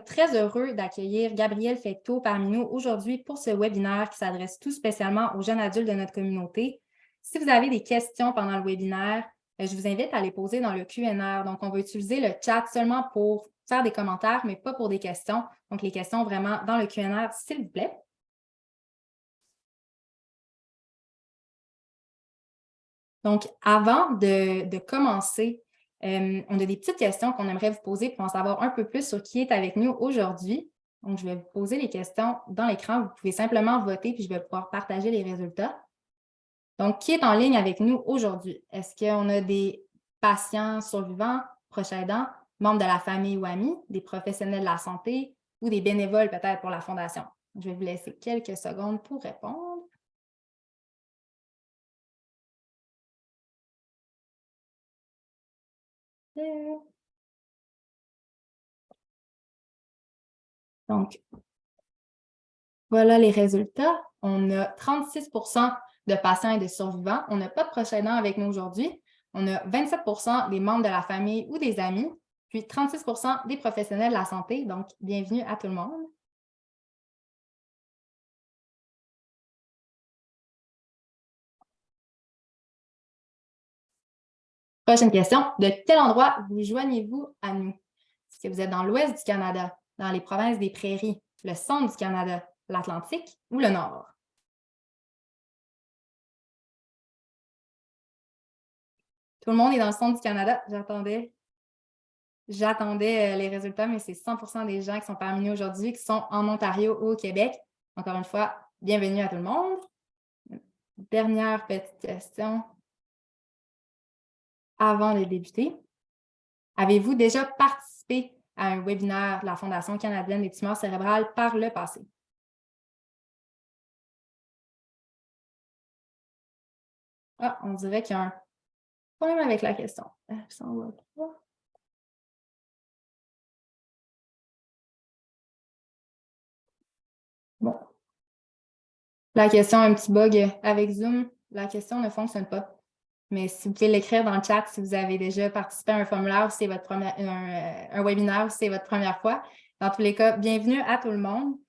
Très heureux d'accueillir Gabrielle Fecteau parmi nous aujourd'hui pour ce webinaire qui s'adresse tout spécialement aux jeunes adultes de notre communauté. Si vous avez des questions pendant le webinaire, je vous invite à les poser dans le Q&A. Donc, on va utiliser le chat seulement pour faire des commentaires, mais pas pour des questions. Donc, les questions vraiment dans le Q&A, s'il vous plaît. Donc, avant de commencer, on a des petites questions qu'on aimerait vous poser pour en savoir un peu plus sur qui est avec nous aujourd'hui. Donc, je vais vous poser les questions dans l'écran. Vous pouvez simplement voter, puis je vais pouvoir partager les résultats. Donc, qui est en ligne avec nous aujourd'hui? Est-ce qu'on a des patients survivants, proches aidants, membres de la famille ou amis, des professionnels de la santé ou des bénévoles peut-être pour la Fondation? Je vais vous laisser quelques secondes pour répondre. Donc, voilà les résultats. On a 36 de patients et de survivants. On n'a pas de proches aidants avec nous aujourd'hui. On a 27 des membres de la famille ou des amis, puis 36 des professionnels de la santé. Donc, bienvenue à tout le monde. Prochaine question. De quel endroit vous joignez-vous à nous? Est-ce que vous êtes dans l'ouest du Canada, dans les provinces des Prairies, le centre du Canada, l'Atlantique ou le Nord? Tout le monde est dans le centre du Canada. J'attendais les résultats, mais c'est 100 des gens qui sont parmi nous aujourd'hui qui sont en Ontario ou au Québec. Encore une fois, bienvenue à tout le monde. Dernière petite question avant de débuter. Avez-vous déjà participé à un webinaire de la Fondation canadienne des tumeurs cérébrales par le passé? Ah, on dirait qu'il y a un problème avec la question. Ça, on voit pas. Bon. La question a un petit bug avec Zoom. La question ne fonctionne pas. Mais si vous pouvez l'écrire dans le chat si vous avez déjà participé à un formulaire ou si c'est votre première, un webinaire ou si c'est votre première fois. Dans tous les cas, bienvenue à tout le monde.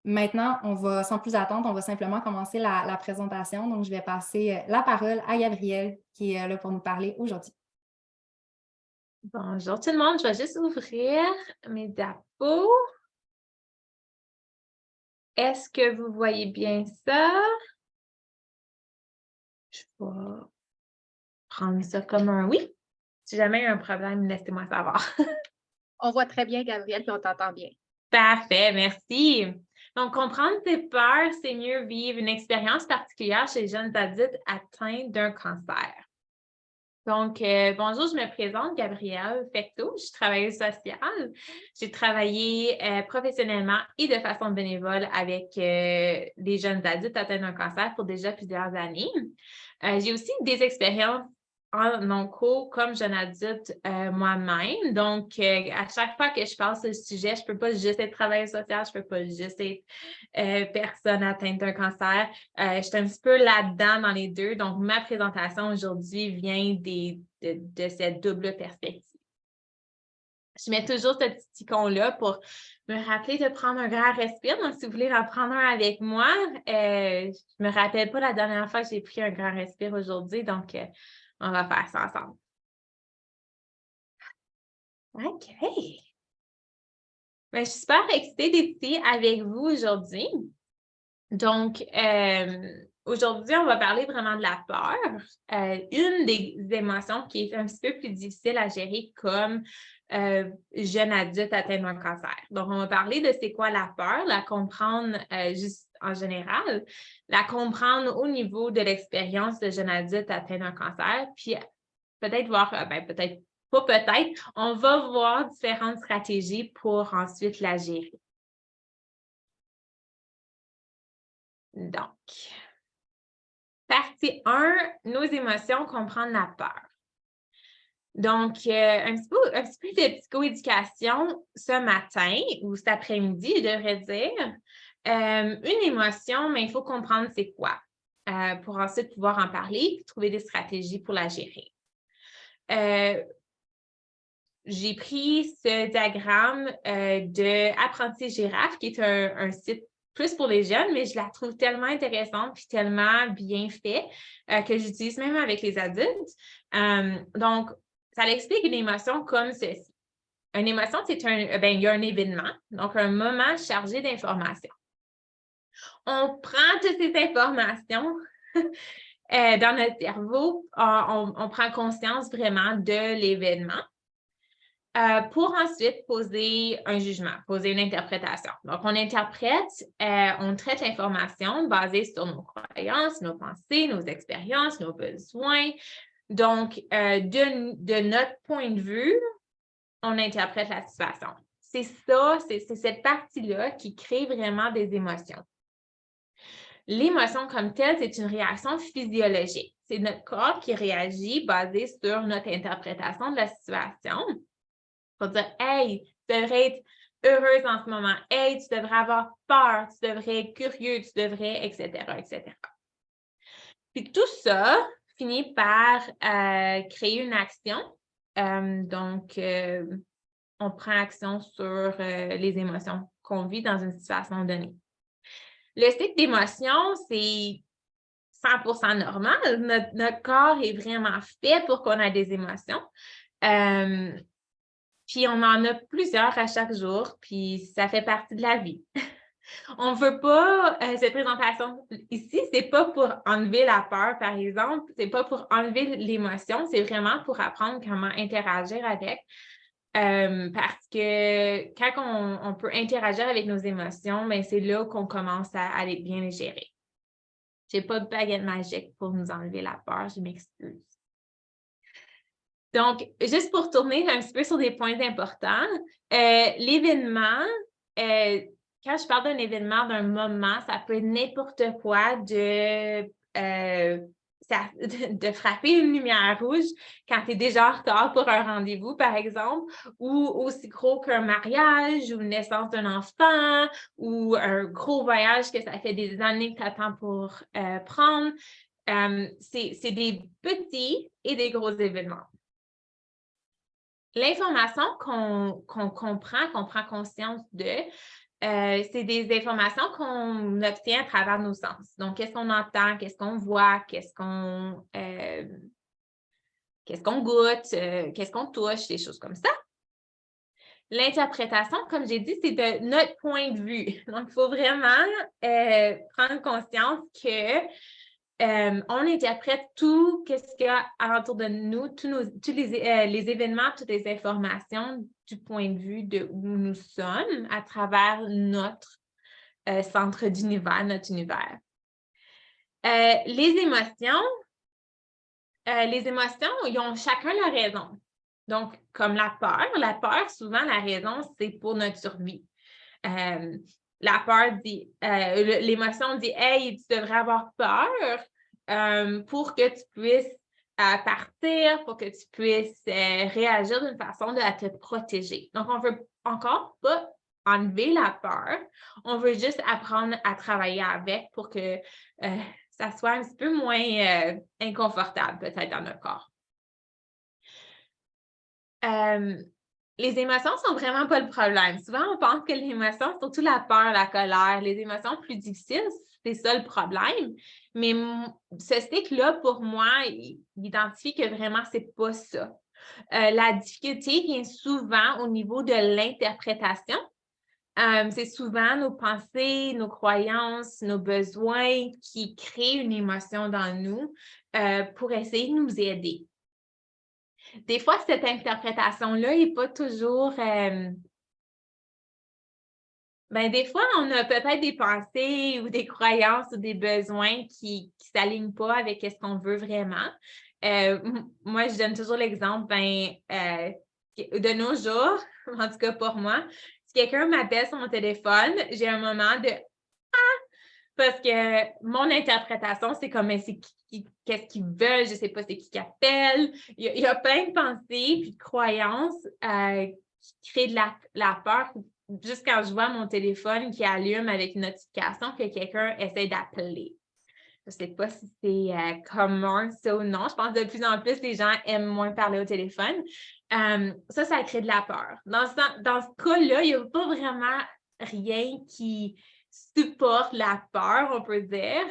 Maintenant, on va, sans plus attendre, on va simplement commencer la présentation. Donc, je vais passer la parole à Gabrielle qui est là pour nous parler aujourd'hui. Bonjour tout le monde, je vais juste ouvrir mes diapos. Est-ce que vous voyez bien ça? Je vais prendre ça comme un oui. Si jamais il y a un problème, laissez-moi savoir. On voit très bien, Gabrielle, puis on t'entend bien. Parfait, merci. Donc, comprendre ses peurs, c'est mieux vivre une expérience particulière chez les jeunes adultes atteints d'un cancer. Donc, bonjour, je me présente, Gabrielle Fecteau, je suis travailleuse sociale. J'ai travaillé professionnellement et de façon bénévole avec des jeunes adultes atteints d'un cancer pour déjà plusieurs années. J'ai aussi des expériences en onco comme jeune adulte moi-même. Donc, à chaque fois que je parle sur le sujet, je ne peux pas juste être travailleuse sociale, je ne peux pas juste être personne atteinte d'un cancer. Je suis un petit peu là-dedans dans les deux. Donc, ma présentation aujourd'hui vient de cette double perspective. Je mets toujours ce petit icône-là pour me rappeler de prendre un grand respire. Donc, si vous voulez en prendre un avec moi, je ne me rappelle pas la dernière fois que j'ai pris un grand respire aujourd'hui. Donc, on va faire ça ensemble. OK. Bien, je suis super excitée d'être ici avec vous aujourd'hui. Donc, aujourd'hui, on va parler vraiment de la peur. Une des émotions qui est un petit peu plus difficile à gérer comme jeune adulte atteint d'un cancer. Donc, on va parler de c'est quoi la peur, la comprendre juste en général, la comprendre au niveau de l'expérience de jeune adulte atteint d'un cancer, puis peut-être voir, peut-être pas peut-être, on va voir différentes stratégies pour ensuite la gérer. Donc, partie 1, nos émotions, comprendre la peur. Donc, un petit peu de psychoéducation ce matin ou cet après-midi, je devrais dire. Une émotion, mais il faut comprendre c'est quoi pour ensuite pouvoir en parler et trouver des stratégies pour la gérer. j'ai pris ce diagramme de Apprenti Girafe, qui est un site plus pour les jeunes, mais je la trouve tellement intéressante et tellement bien fait que j'utilise même avec les adultes. Donc, ça l'explique une émotion comme ceci. Une émotion, il y a un événement, donc un moment chargé d'informations. On prend toutes ces informations dans notre cerveau, on prend conscience vraiment de l'événement pour ensuite poser un jugement, poser une interprétation. Donc, on interprète, on traite l'information basée sur nos croyances, nos pensées, nos expériences, nos besoins. Donc, de notre point de vue, on interprète la situation. C'est ça, c'est cette partie-là qui crée vraiment des émotions. L'émotion comme telle, c'est une réaction physiologique. C'est notre corps qui réagit basé sur notre interprétation de la situation. Pour dire, hey, tu devrais être heureuse en ce moment. Hey, tu devrais avoir peur, tu devrais être curieux, tu devrais, etc., etc. Puis tout ça finit par créer une action. Donc, on prend action sur les émotions qu'on vit dans une situation donnée. Le cycle d'émotions, c'est 100% normal. Notre corps est vraiment fait pour qu'on ait des émotions. Puis on en a plusieurs à chaque jour, puis ça fait partie de la vie. On ne veut pas, cette présentation ici, c'est pas pour enlever la peur, par exemple, c'est pas pour enlever l'émotion, c'est vraiment pour apprendre comment interagir avec. Parce que quand on peut interagir avec nos émotions, bien, c'est là qu'on commence à aller bien les gérer. Je n'ai pas de baguette magique pour nous enlever la peur, je m'excuse. Donc, juste pour tourner un petit peu sur des points importants, l'événement, quand je parle d'un événement, d'un moment, ça peut être n'importe quoi de frapper une lumière rouge quand tu es déjà en retard pour un rendez-vous, par exemple, ou aussi gros qu'un mariage ou une naissance d'un enfant ou un gros voyage que ça fait des années que tu attends pour prendre. C'est des petits et des gros événements. L'information qu'on comprend, qu'on prend conscience de, c'est des informations qu'on obtient à travers nos sens. Donc, qu'est-ce qu'on entend, qu'est-ce qu'on voit, qu'est-ce qu'on goûte, qu'est-ce qu'on touche, des choses comme ça. L'interprétation, comme j'ai dit, c'est de notre point de vue. Donc, il faut vraiment prendre conscience que on interprète tout ce qu'il y a alentour de nous, tous les événements, toutes les informations du point de vue de où nous sommes à travers notre centre d'univers, notre univers. Les émotions, ils ont chacun leur raison. Donc, comme la peur, souvent, la raison, c'est pour notre survie. La peur dit, l'émotion dit, hey, tu devrais avoir peur pour que tu puisses partir, pour que tu puisses réagir d'une façon à te protéger. Donc, on ne veut encore pas enlever la peur, on veut juste apprendre à travailler avec pour que ça soit un petit peu moins inconfortable peut-être dans notre corps. Les émotions sont vraiment pas le problème. Souvent, on pense que les émotions, surtout la peur, la colère, les émotions plus difficiles, c'est ça le problème. Mais ce cycle-là, pour moi, il identifie que vraiment, c'est pas ça. La difficulté vient souvent au niveau de l'interprétation. C'est souvent nos pensées, nos croyances, nos besoins qui créent une émotion dans nous pour essayer de nous aider. Des fois, cette interprétation-là n'est pas toujours... des fois, on a peut-être des pensées ou des croyances ou des besoins qui ne s'alignent pas avec ce qu'on veut vraiment. Moi, je donne toujours l'exemple, de nos jours, en tout cas pour moi, si quelqu'un m'appelle sur mon téléphone, j'ai un moment de « Ah! » Parce que mon interprétation, c'est comme qu'est-ce qu'ils veulent, je ne sais pas c'est qui appelle. Il y a plein de pensées puis de croyances qui créent de la peur juste quand je vois mon téléphone qui allume avec une notification que quelqu'un essaie d'appeler. ne sais pas si c'est commun, ça ou non. Je pense que de plus en plus, les gens aiment moins parler au téléphone. Ça crée de la peur. Dans ce cas-là, il n'y a pas vraiment rien qui supporte la peur, on peut dire.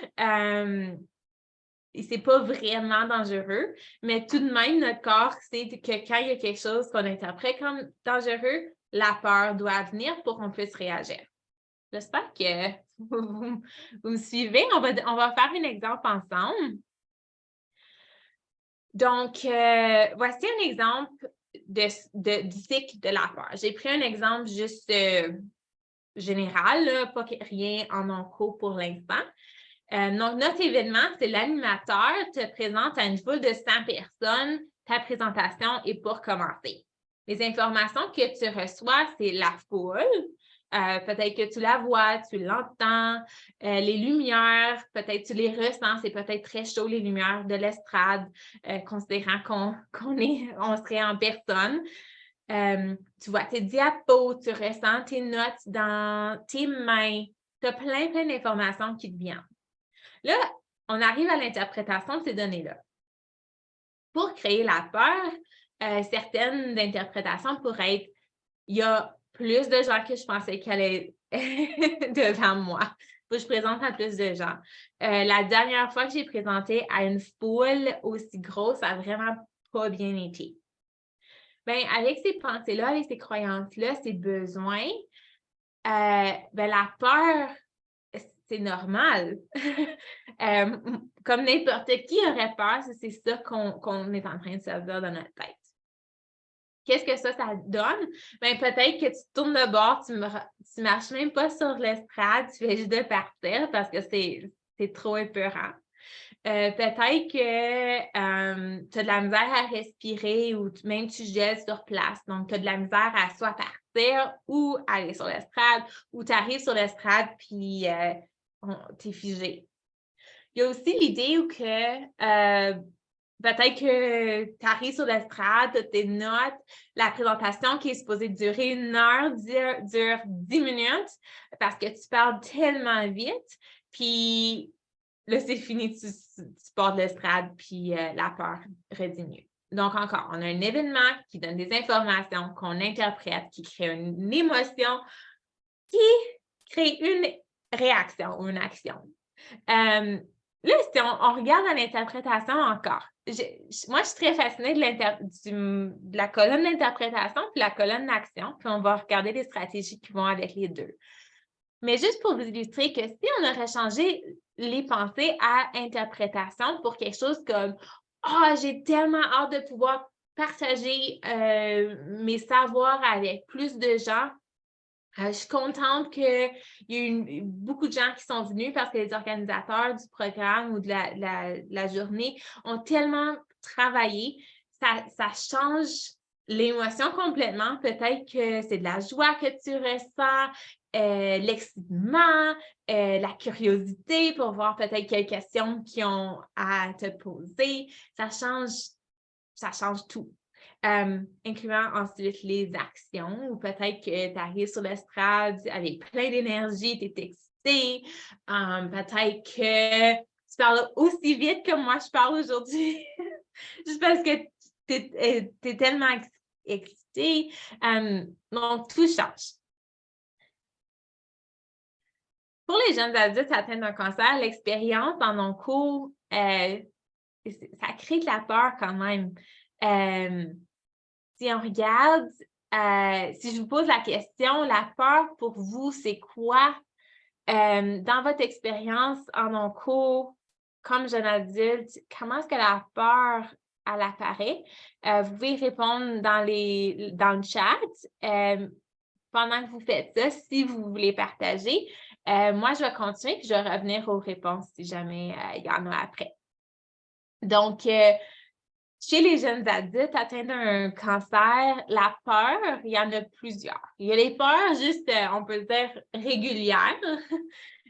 Et c'est pas vraiment dangereux, mais tout de même, notre corps sait que quand il y a quelque chose qu'on interprète comme dangereux, la peur doit venir pour qu'on puisse réagir. J'espère que vous me suivez. On va faire un exemple ensemble. Donc, voici un exemple du cycle de la peur. J'ai pris un exemple juste général, là, pas rien en onco pour l'instant. Donc, notre événement, c'est l'animateur te présente à une foule de 100 personnes ta présentation est pour commencer. Les informations que tu reçois, c'est la foule. Peut-être que tu la vois, tu l'entends, les lumières, peut-être tu les ressens, c'est peut-être très chaud les lumières de l'estrade, considérant qu'on serait en personne. Tu vois tes diapos, tu ressens tes notes dans tes mains, tu as plein d'informations qui te viennent. Là, on arrive à l'interprétation de ces données-là. Pour créer la peur, certaines interprétations pourraient être il y a plus de gens que je pensais qu'elle allaient devant moi. Faut que je présente à plus de gens. La dernière fois que j'ai présenté à une foule aussi grosse, ça n'a vraiment pas bien été. Bien, avec ces pensées-là, avec ces croyances-là, ces besoins, la peur, c'est normal. Comme n'importe qui aurait peur, c'est ça qu'on est en train de se dire dans notre tête. Qu'est-ce que ça donne? Bien, peut-être que tu tournes de bord, tu ne marches même pas sur l'estrade, tu fais juste de partir parce que c'est trop épeurant. Peut-être que tu as de la misère à respirer ou même tu gèles sur place. Donc, tu as de la misère à soit partir ou aller sur l'estrade ou tu arrives sur l'estrade puis tu es figé. Il y a aussi l'idée où que peut-être que tu arrives sur l'estrade, tu as tes notes, la présentation qui est supposée durer 1 heure dure 10 minutes parce que tu parles tellement vite. Puis là, c'est fini, tu pars de l'estrade, puis la peur rediminue. Donc, encore, on a un événement qui donne des informations qu'on interprète, qui crée une émotion, qui crée une réaction ou une action. Là, si on regarde à l'interprétation encore, moi, je suis très fascinée de la colonne d'interprétation puis la colonne d'action, puis on va regarder les stratégies qui vont avec les deux. Mais juste pour vous illustrer que si on aurait changé les pensées à interprétation pour quelque chose comme « Ah, j'ai tellement hâte de pouvoir partager mes savoirs avec plus de gens », je suis contente qu'il y ait eu beaucoup de gens qui sont venus parce que les organisateurs du programme ou de la journée ont tellement travaillé. Ça change l'émotion complètement. Peut-être que c'est de la joie que tu ressens, l'excitement, la curiosité pour voir peut-être quelles questions qu'ils ont à te poser. Ça change tout. Incluant ensuite les actions, ou peut-être que tu arrives sur l'estrade avec plein d'énergie, tu es excité, peut-être que tu parles aussi vite que moi je parle aujourd'hui, juste parce que tu es tellement excité. Donc, tout change. Pour les jeunes adultes atteints d'un cancer, l'expérience en onco, ça crée de la peur quand même. Si on regarde, si je vous pose la question, la peur pour vous, c'est quoi? Dans votre expérience en onco, comme jeune adulte, comment est-ce que la peur, elle apparaît? Vous pouvez répondre dans le chat pendant que vous faites ça, si vous voulez partager. Moi, je vais continuer et je vais revenir aux réponses si jamais il y en a après. Donc, chez les jeunes adultes atteints d'un cancer, la peur, il y en a plusieurs. Il y a les peurs juste, on peut dire, régulières,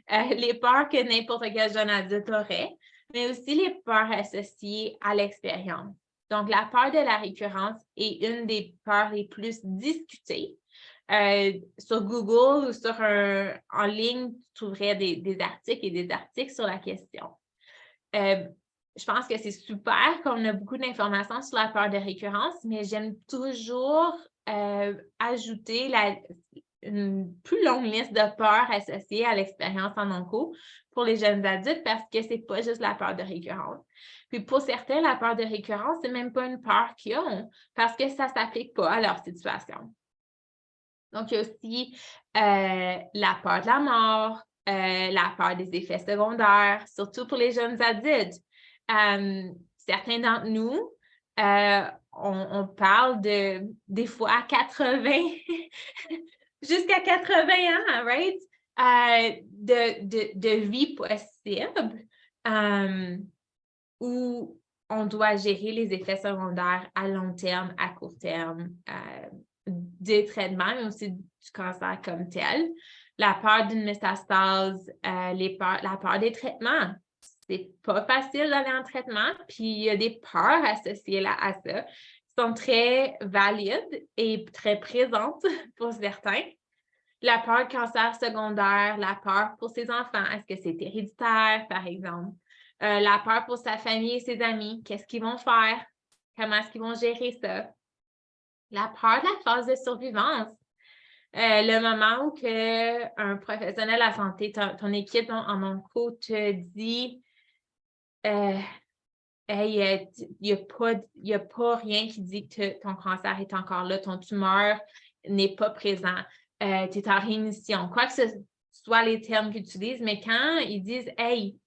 les peurs que n'importe quel jeune adulte aurait, mais aussi les peurs associées à l'expérience. Donc, la peur de la récurrence est une des peurs les plus discutées. Sur Google ou en ligne, tu trouverais des articles et des articles sur la question. je pense que c'est super qu'on a beaucoup d'informations sur la peur de récurrence, mais j'aime toujours ajouter une plus longue liste de peurs associées à l'expérience en onco pour les jeunes adultes parce que c'est pas juste la peur de récurrence. Puis pour certains, la peur de récurrence, c'est même pas une peur qu'ils ont parce que ça s'applique pas à leur situation. Donc, il y a aussi la peur de la mort, la peur des effets secondaires, surtout pour les jeunes adultes. Certains d'entre nous, on parle des fois 80, jusqu'à 80 ans, right? De vie possible où on doit gérer les effets secondaires à long terme, à court terme, des traitements, mais aussi du cancer comme tel. La peur d'une métastase, la peur des traitements. C'est pas facile d'aller en traitement, puis il y a des peurs associées à ça qui sont très valides et très présentes pour certains. La peur de cancer secondaire, la peur pour ses enfants, est-ce que c'est héréditaire, par exemple? La peur pour sa famille et ses amis, qu'est-ce qu'ils vont faire? Comment est-ce qu'ils vont gérer ça? La peur de la phase de survivance. Le moment où un professionnel de la santé, ton équipe en onco te dit hey, il n'y a pas rien qui dit que ton cancer est encore là, ton tumeur n'est pas présent, tu es en rémission. Quoi que ce soit les termes qu'ils utilisent, mais quand ils disent hey,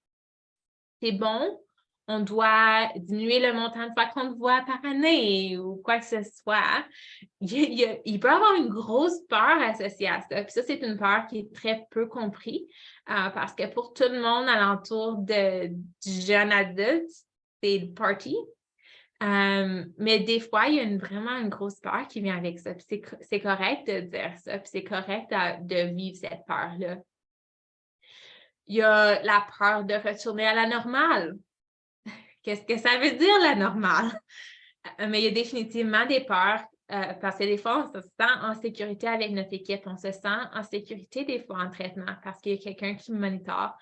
c'est bon, on doit diminuer le montant de fois qu'on te voit par année ou quoi que ce soit, il peut y avoir une grosse peur associée à ça. Puis ça, c'est une peur qui est très peu comprise parce que pour tout le monde alentour du jeune adulte, c'est le party. Mais des fois, il y a vraiment une grosse peur qui vient avec ça. Puis c'est correct de dire ça, puis c'est correct de vivre cette peur-là. Il y a la peur de retourner à la normale. Qu'est-ce que ça veut dire, la normale? Mais il y a définitivement des peurs parce que des fois, on se sent en sécurité avec notre équipe. On se sent en sécurité des fois en traitement parce qu'il y a quelqu'un qui monitore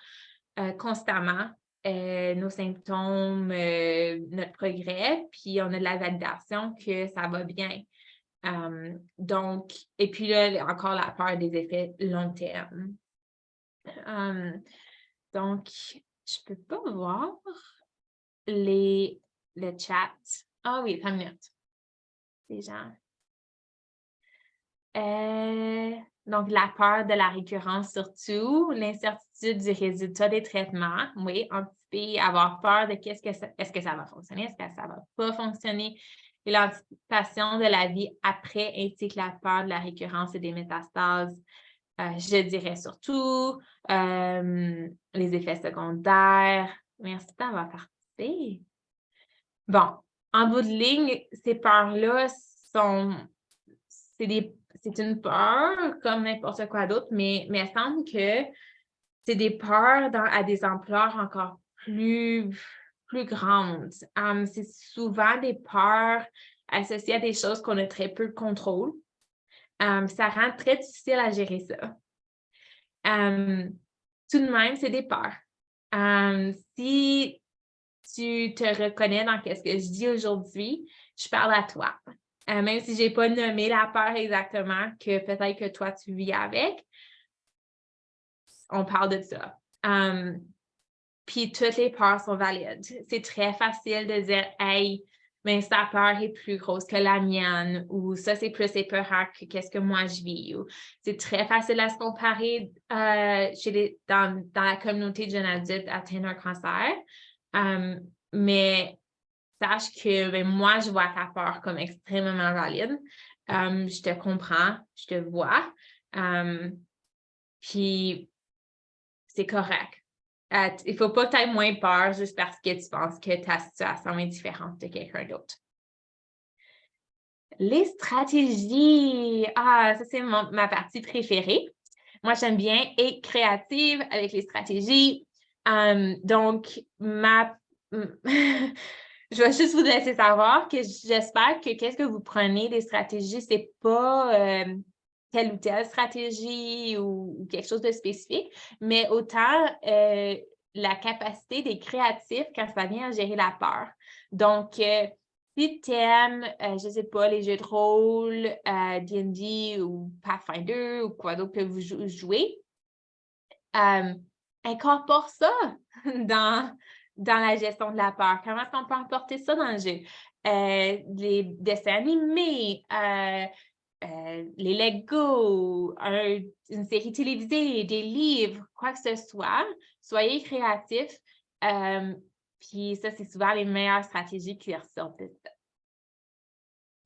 constamment nos symptômes, notre progrès, puis on a de la validation que ça va bien. Donc, et puis là, encore la peur des effets long terme. Donc, je ne peux pas voir le chat. Ah oui, 5 minutes. Déjà. Donc, la peur de la récurrence surtout, l'incertitude du résultat des traitements. Oui, anticiper, avoir peur de est-ce que ça va fonctionner, est-ce que ça ne va pas fonctionner. Et l'anticipation de la vie après ainsi que la peur de la récurrence et des métastases. Je dirais surtout les effets secondaires. Merci d'avoir participé. Bon, en bout de ligne, ces peurs-là c'est une peur comme n'importe quoi d'autre, mais il semble que c'est des peurs à des ampleurs encore plus grandes. C'est souvent des peurs associées à des choses qu'on a très peu de contrôle. Ça rend très difficile à gérer ça. Tout de même, c'est des peurs. Si tu te reconnais dans ce que je dis aujourd'hui, je parle à toi. Même si je n'ai pas nommé la peur exactement, que peut-être que toi, tu vis avec, on parle de ça. Puis toutes les peurs sont valides. C'est très facile de dire « Hey, mais sa peur est plus grosse que la mienne » ou « Ça, c'est plus épeurant que qu'est-ce que moi je vis » ou c'est très facile à se comparer dans la communauté de jeunes adultes atteints d'un cancer. Mais sache que moi, je vois ta peur comme extrêmement valide. Je te comprends, je te vois. Puis, c'est correct. Il ne faut pas que tu aies moins peur juste parce que tu penses que ta situation est différente de quelqu'un d'autre. Les stratégies. Ah, ça, c'est ma partie préférée. Moi, j'aime bien être créative avec les stratégies. Donc, je vais juste vous laisser savoir que j'espère que qu'est-ce que vous prenez des stratégies, ce n'est pas telle ou telle stratégie ou quelque chose de spécifique, mais autant la capacité des créatifs quand ça vient à gérer la peur. Donc, si tu aimes, je ne sais pas, les jeux de rôle, D&D ou Pathfinder ou quoi d'autre que vous jouez, incorpore ça dans la gestion de la peur. Comment est-ce qu'on peut apporter ça dans le jeu? Les dessins animés, les Lego, une série télévisée, des livres, quoi que ce soit. Soyez créatifs. Puis ça, c'est souvent les meilleures stratégies qui ressortent de ça.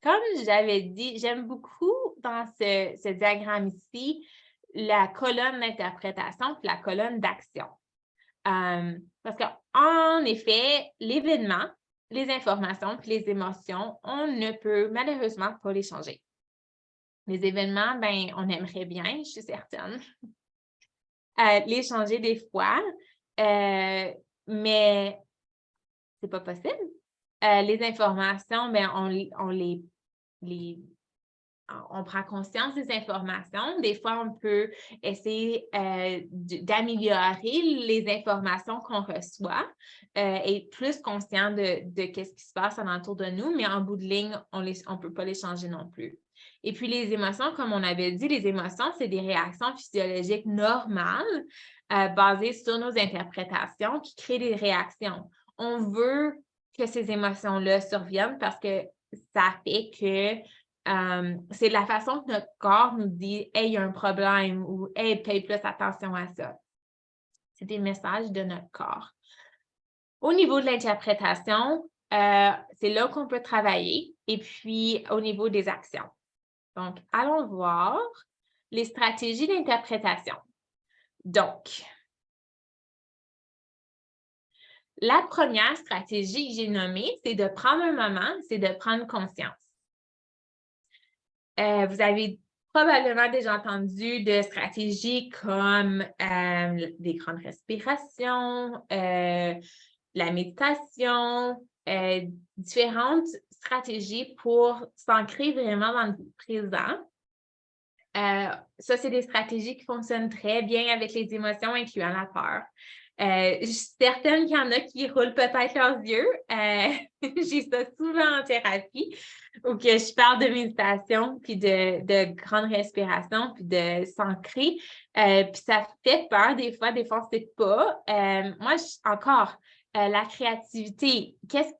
Comme j'avais dit, j'aime beaucoup dans ce diagramme ici la colonne d'interprétation et la colonne d'action. Parce qu'en effet, l'événement, les informations puis les émotions, on ne peut malheureusement pas les changer. Les événements, ben, on aimerait bien, je suis certaine, les changer des fois, mais c'est pas possible. Les informations, ben, on prend conscience des informations. Des fois, on peut essayer d'améliorer les informations qu'on reçoit et être plus conscient de ce qui se passe alentour de nous, mais en bout de ligne, on ne peut pas les changer non plus. Et puis, les émotions, comme on avait dit, les émotions, c'est des réactions physiologiques normales basées sur nos interprétations qui créent des réactions. On veut que ces émotions-là surviennent parce que ça fait que c'est la façon que notre corps nous dit « Hey, il y a un problème » ou « Hey, paye plus attention à ça ». C'est des messages de notre corps. Au niveau de l'interprétation, c'est là qu'on peut travailler. Et puis, au niveau des actions. Donc, allons voir les stratégies d'interprétation. Donc, la première stratégie que j'ai nommée, c'est de prendre un moment, c'est de prendre conscience. Vous avez probablement déjà entendu de stratégies comme des grandes respirations, la méditation, différentes stratégies pour s'ancrer vraiment dans le présent. Ça, c'est des stratégies qui fonctionnent très bien avec les émotions, incluant la peur. Je suis certaine qu'il y en a qui roulent peut-être leurs yeux. J'ai ça souvent en thérapie, où que je parle de méditation, puis de grande respiration, puis de s'ancrer. Puis ça fait peur des fois on ne sait pas. Moi, la créativité, qu'est-ce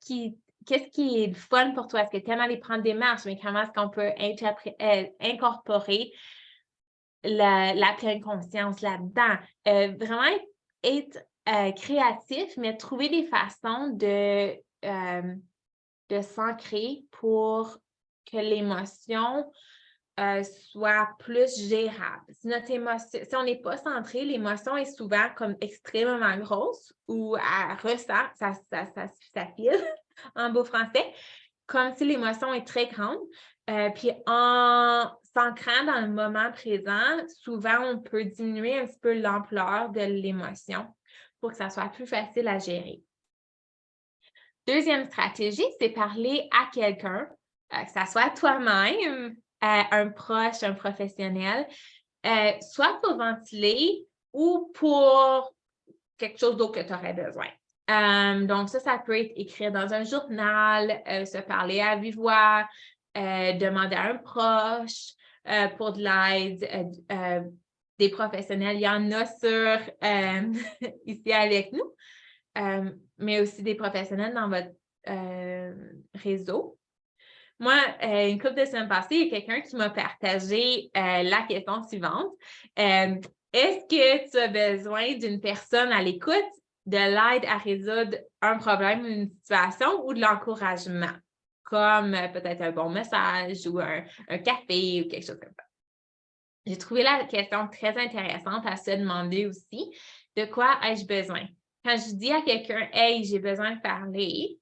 qui est le fun pour toi? Est-ce que tu aimes aller prendre des marches? Mais comment est-ce qu'on peut incorporer la pleine conscience là-dedans? Vraiment être créatif, mais trouver des façons de s'ancrer pour que l'émotion soit plus gérable. Si on n'est pas centré, l'émotion est souvent comme extrêmement grosse ou elle ressort, ça file en beau français, comme si l'émotion est très grande. Puis en s'ancrant dans le moment présent, souvent on peut diminuer un petit peu l'ampleur de l'émotion pour que ça soit plus facile à gérer. Deuxième stratégie, c'est parler à quelqu'un, que ça soit toi-même, un proche, un professionnel, soit pour ventiler ou pour quelque chose d'autre que tu aurais besoin. Donc, ça peut être écrire dans un journal, se parler à vive voix, demander à un proche pour de l'aide, des professionnels. Il y en a ici avec nous, mais aussi des professionnels dans votre réseau. Moi, une couple de semaines passées, il y a quelqu'un qui m'a partagé la question suivante. Est-ce que tu as besoin d'une personne à l'écoute, de l'aide à résoudre un problème ou une situation ou de l'encouragement, comme peut-être un bon message ou un café ou quelque chose comme ça? J'ai trouvé la question très intéressante à se demander aussi, de quoi ai-je besoin? Quand je dis à quelqu'un, « Hey, j'ai besoin de parler »,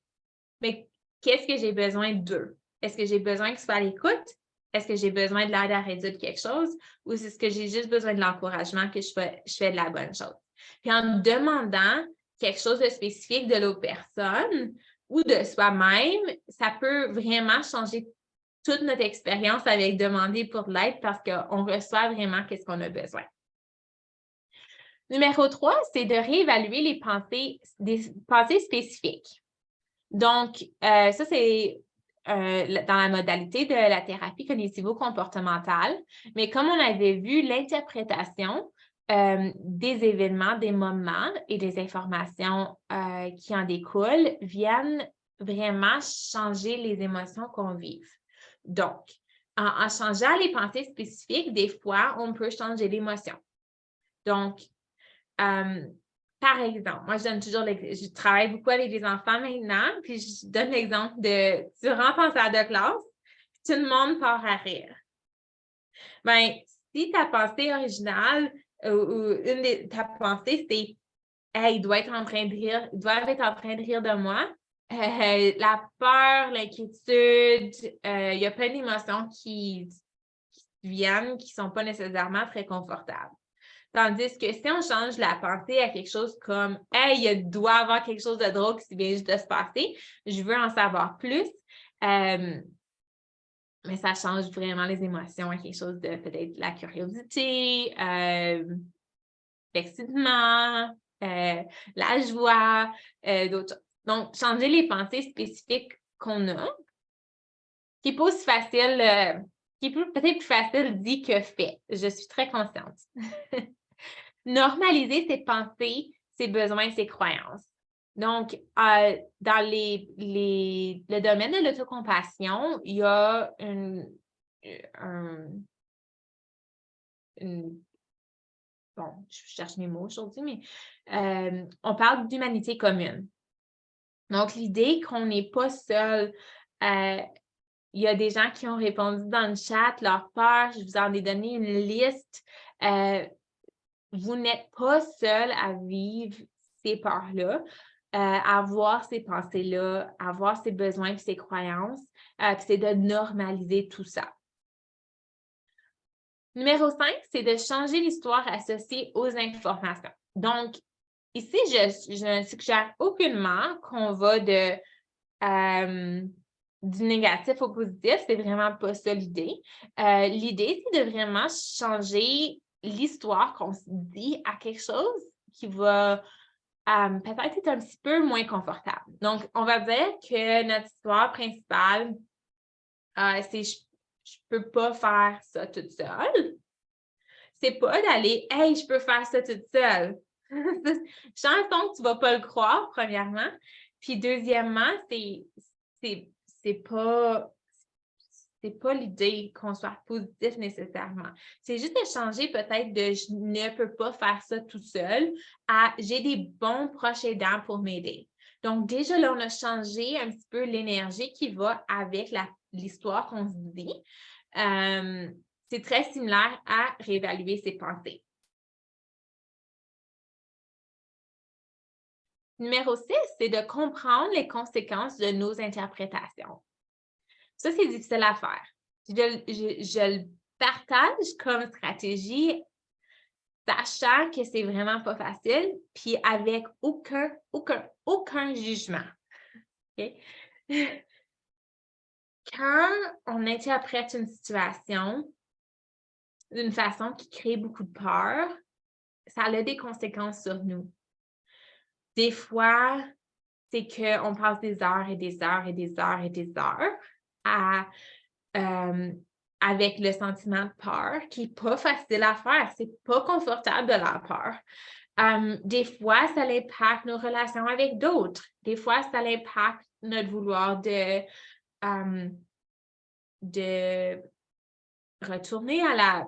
mais qu'est-ce que j'ai besoin d'eux? Est-ce que j'ai besoin qu'ils soient à l'écoute? Est-ce que j'ai besoin de l'aide à résoudre quelque chose? Ou est-ce que j'ai juste besoin de l'encouragement que je fais de la bonne chose? Puis en demandant quelque chose de spécifique de l'autre personne ou de soi-même, ça peut vraiment changer toute notre expérience avec demander pour de l'aide parce qu'on reçoit vraiment qu'est-ce qu'on a besoin. Numéro 3, c'est de réévaluer des pensées spécifiques. Donc, ça, c'est dans la modalité de la thérapie cognitivo-comportementale. Mais comme on avait vu, l'interprétation des événements, des moments et des informations qui en découlent viennent vraiment changer les émotions qu'on vive. Donc, en changeant les pensées spécifiques, des fois, on peut changer l'émotion. Donc, par exemple, moi, je travaille beaucoup avec les enfants maintenant, puis je donne l'exemple de, tu rentres en salle de classe, puis tout le monde part à rire. Bien, si ta pensée originale ou une de ta pensée, c'est hey, il doit être en train de rire, ils doivent être en train de rire de moi. La peur, l'inquiétude, il y a plein d'émotions qui viennent, qui ne sont pas nécessairement très confortables. Tandis que si on change la pensée à quelque chose comme « Hey, il doit y avoir quelque chose de drôle qui vient juste de se passer, je veux en savoir plus. » Mais ça change vraiment les émotions à quelque chose de peut-être la curiosité, l'excitement, la joie, d'autres choses. Donc, changer les pensées spécifiques qu'on a, qui n'est pas aussi facile, qui est peut-être plus facile dit que fait. Je suis très consciente. Normaliser ses pensées, ses besoins, ses croyances. Donc, dans le domaine de l'autocompassion, il y a bon, je cherche mes mots aujourd'hui, mais on parle d'humanité commune. Donc, l'idée qu'on n'est pas seul. Il y a des gens qui ont répondu dans le chat leur peur. Je vous en ai donné une liste. Vous n'êtes pas seul à vivre ces peurs-là, à avoir ces pensées-là, à avoir ces besoins et ces croyances. Puis c'est de normaliser tout ça. Numéro 5, c'est de changer l'histoire associée aux informations. Donc, ici, je ne suggère aucunement qu'on va du négatif au positif. C'est vraiment pas ça l'idée. L'idée, c'est de vraiment changer l'histoire qu'on se dit à quelque chose qui va peut-être être un petit peu moins confortable. Donc, on va dire que notre histoire principale, c'est je peux pas faire ça toute seule. C'est pas d'aller « Hey, je peux faire ça toute seule ». Je sens que tu vas pas le croire, premièrement. Puis deuxièmement, c'est pas l'idée qu'on soit positif nécessairement. C'est juste de changer peut-être de « je ne peux pas faire ça tout seul » à « j'ai des bons proches aidants pour m'aider ». Donc déjà là, on a changé un petit peu l'énergie qui va avec l'histoire qu'on se dit. C'est très similaire à réévaluer ses pensées. Numéro 6, c'est de comprendre les conséquences de nos interprétations. Ça, c'est difficile à faire. Je le partage comme stratégie, sachant que c'est vraiment pas facile, puis avec aucun jugement. Okay? Quand on interprète une situation d'une façon qui crée beaucoup de peur, ça a des conséquences sur nous. Des fois, c'est qu'on passe des heures et des heures et des heures et des heures avec le sentiment de peur qui n'est pas facile à faire. C'est pas confortable de la peur. Des fois, ça impacte nos relations avec d'autres. Des fois, ça impacte notre vouloir de retourner à la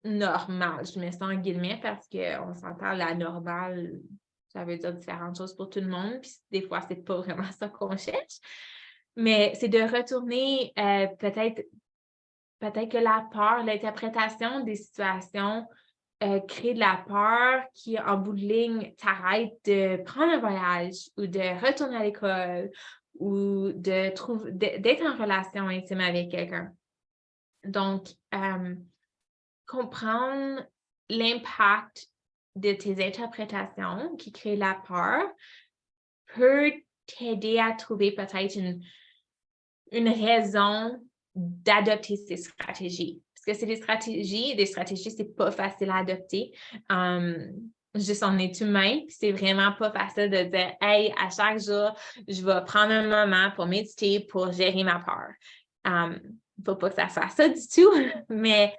normale. Je mets ça en guillemets parce qu'on s'entend la normale, ça veut dire différentes choses pour tout le monde. Puis des fois, c'est pas vraiment ça qu'on cherche. Mais c'est de retourner peut-être que la peur, l'interprétation des situations crée de la peur qui, en bout de ligne, t'arrête de prendre un voyage ou de retourner à l'école ou d'être en relation intime avec quelqu'un. Donc, comprendre l'impact de tes interprétations qui créent la peur peut t'aider à trouver peut-être une raison d'adopter ces stratégies. Parce que c'est des stratégies, c'est pas facile à adopter. juste on est humain, puis c'est vraiment pas facile de dire « Hey, à chaque jour, je vais prendre un moment pour méditer, pour gérer ma peur. » Faut pas que ça fasse ça du tout, mais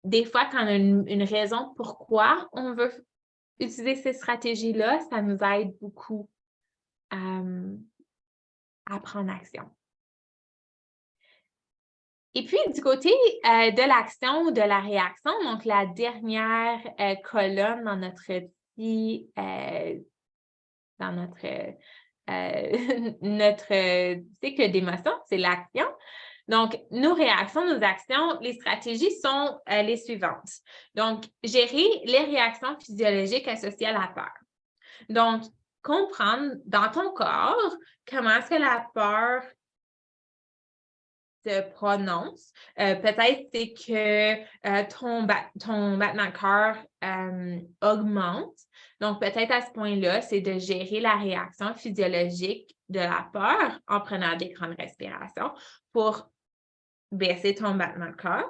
des fois, quand on a une raison pourquoi on veut utiliser ces stratégies-là, ça nous aide beaucoup à prendre action. Et puis, du côté de l'action ou de la réaction, donc la dernière colonne dans notre notre cycle d'émotions, c'est l'action. Donc, nos réactions, nos actions, les stratégies sont les suivantes. Donc, gérer les réactions physiologiques associées à la peur. Donc, comprendre dans ton corps comment est-ce que la peur se prononce. Peut-être c'est que ton battement de cœur augmente. Donc, peut-être à ce point-là, c'est de gérer la réaction physiologique de la peur en prenant des grandes respirations pour baisser ton battement de cœur.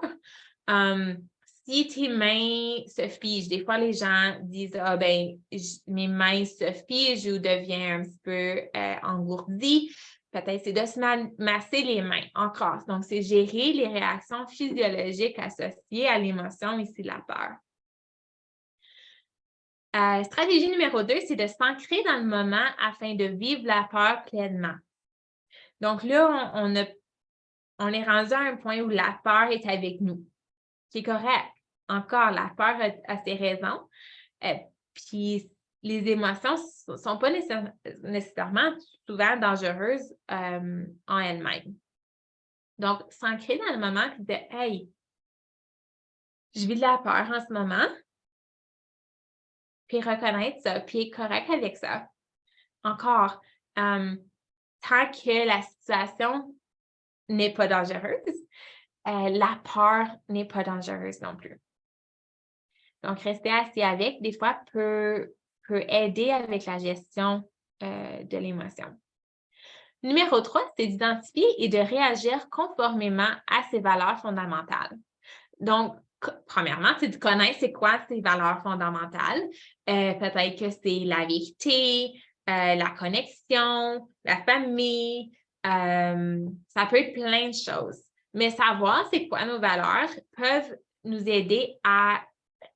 Si tes mains se figent, des fois les gens disent « Ah ben, mes mains se figent ou deviennent un petit peu engourdies ». Peut-être c'est de se masser les mains encore. Donc, c'est gérer les réactions physiologiques associées à l'émotion, ici la peur. Stratégie numéro 2, c'est de s'ancrer dans le moment afin de vivre la peur pleinement. Donc là, on est rendu à un point où la peur est avec nous. C'est correct. Encore, la peur a ses raisons. Puis, les émotions ne sont pas nécessairement souvent dangereuses en elles-mêmes. Donc, s'ancrer dans le moment et dire « Hey, je vis de la peur en ce moment. » Puis reconnaître ça, puis être correct avec ça. Encore, tant que la situation n'est pas dangereuse, la peur n'est pas dangereuse non plus. Donc, rester assis avec, des fois, peut aider avec la gestion de l'émotion. Numéro 3, c'est d'identifier et de réagir conformément à ses valeurs fondamentales. Donc, premièrement, c'est de connaître c'est quoi ses valeurs fondamentales. Peut-être que c'est la vérité, la connexion, la famille, ça peut être plein de choses. Mais savoir c'est quoi nos valeurs peuvent nous aider à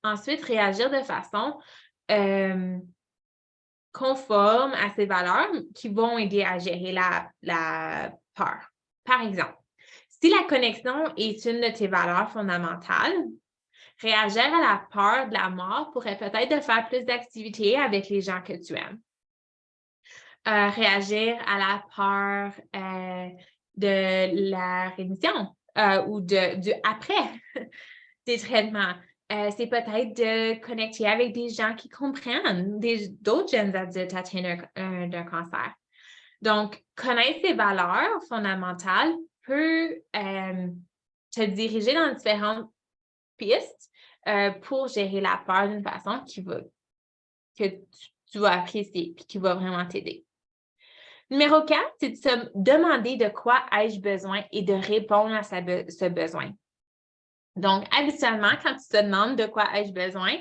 ensuite réagir de façon conforme à ces valeurs qui vont aider à gérer la peur. Par exemple, si la connexion est une de tes valeurs fondamentales, réagir à la peur de la mort pourrait peut-être de faire plus d'activités avec les gens que tu aimes. Réagir à la peur de la rémission ou du après des traitements. C'est peut-être de connecter avec des gens qui comprennent, d'autres jeunes adultes atteints d'un cancer. Donc, connaître ses valeurs fondamentales peut te diriger dans différentes pistes pour gérer la peur d'une façon que tu vas apprécier et qui va vraiment t'aider. Numéro 4, c'est de se demander de quoi ai-je besoin et de répondre à ce besoin. Donc, habituellement, quand tu te demandes de quoi ai-je besoin,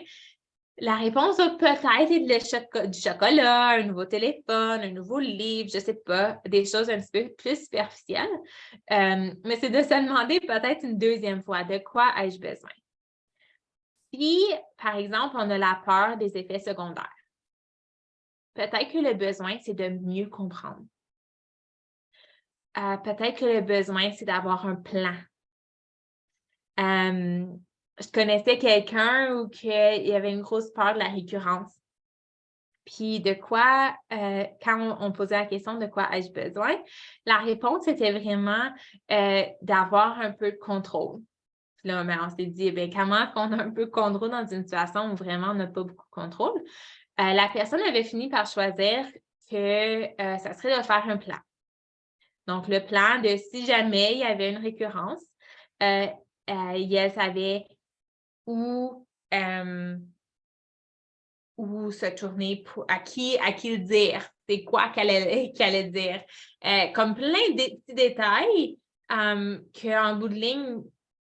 la réponse va peut-être être du chocolat, un nouveau téléphone, un nouveau livre, je ne sais pas, des choses un petit peu plus superficielles. Mais c'est de se demander peut-être une deuxième fois de quoi ai-je besoin. Si, par exemple, on a la peur des effets secondaires, peut-être que le besoin, c'est de mieux comprendre. Peut-être que le besoin, c'est d'avoir un plan. Je connaissais quelqu'un où il y avait une grosse peur de la récurrence. Puis de quoi, quand on posait la question de quoi ai-je besoin, la réponse était vraiment d'avoir un peu de contrôle. Puis là, on s'est dit, comment est-ce qu'on a un peu de contrôle dans une situation où vraiment on n'a pas beaucoup de contrôle? La personne avait fini par choisir que ça serait de faire un plan. Donc, le plan de si jamais il y avait une récurrence, elle savait où se tourner, à qui le dire, c'est quoi qu'elle allait dire. Comme plein de petits détails qu'en bout de ligne,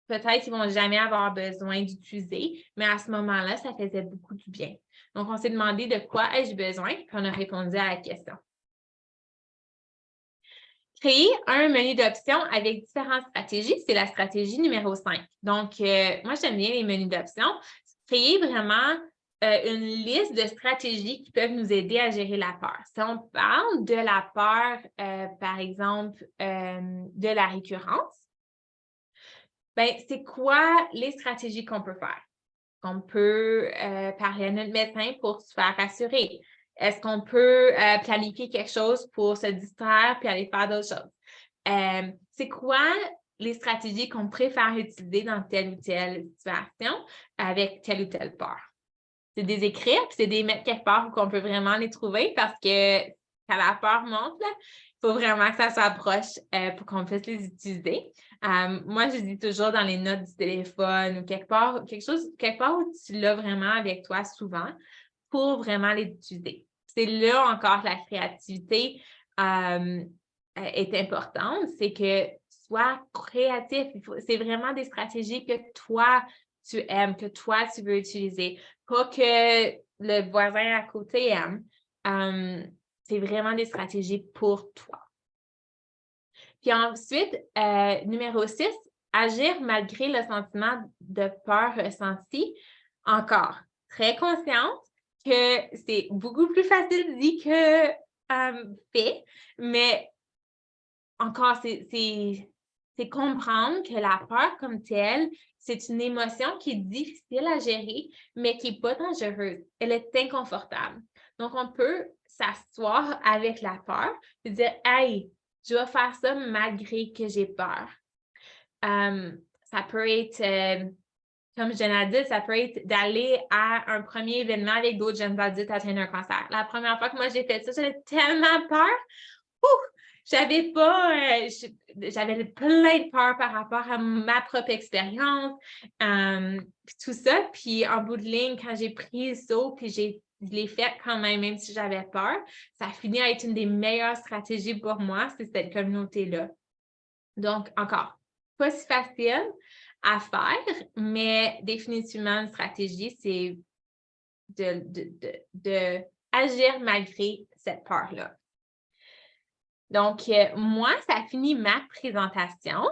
peut-être qu'ils ne vont jamais avoir besoin d'utiliser, mais à ce moment-là, ça faisait beaucoup du bien. Donc, on s'est demandé de quoi ai-je besoin, puis on a répondu à la question. Créer un menu d'options avec différentes stratégies, c'est la stratégie numéro 5. Donc, moi, j'aime bien les menus d'options. Créer vraiment une liste de stratégies qui peuvent nous aider à gérer la peur. Si on parle de la peur, par exemple, de la récurrence, ben, c'est quoi les stratégies qu'on peut faire? On peut parler à notre médecin pour se faire rassurer. Est-ce qu'on peut planifier quelque chose pour se distraire puis aller faire d'autres choses? C'est quoi les stratégies qu'on préfère utiliser dans telle ou telle situation avec telle ou telle peur? C'est des écrire, puis c'est des mettre quelque part où on peut vraiment les trouver parce que quand la peur monte, il faut vraiment que ça soit proche pour qu'on puisse les utiliser. Moi, je dis toujours dans les notes du téléphone ou quelque part où tu l'as vraiment avec toi souvent pour vraiment les utiliser. C'est là encore que la créativité est importante, c'est que sois créatif. C'est vraiment des stratégies que toi, tu aimes, que toi, tu veux utiliser, pas que le voisin à côté aime. C'est vraiment des stratégies pour toi. Puis ensuite, numéro 6, agir malgré le sentiment de peur ressenti. Encore, très consciente que c'est beaucoup plus facile dit que fait, mais encore, c'est comprendre que la peur comme telle, c'est une émotion qui est difficile à gérer, mais qui n'est pas dangereuse. Elle est inconfortable. Donc, on peut s'asseoir avec la peur et dire « Hey, je vais faire ça malgré que j'ai peur. » Ça peut être, comme je l'ai dit, ça peut être d'aller à un premier événement avec d'autres jeunes adultes atteints d'un cancer. La première fois que moi j'ai fait ça, j'avais tellement peur. J'avais plein de peur par rapport à ma propre expérience, puis tout ça. Puis en bout de ligne, quand j'ai pris le saut, puis je l'ai fait quand même si j'avais peur, ça a fini à être une des meilleures stratégies pour moi, c'est cette communauté-là. Donc, encore, pas si facile à faire, mais définitivement, une stratégie, c'est de agir malgré cette peur-là. Donc, moi, ça finit ma présentation.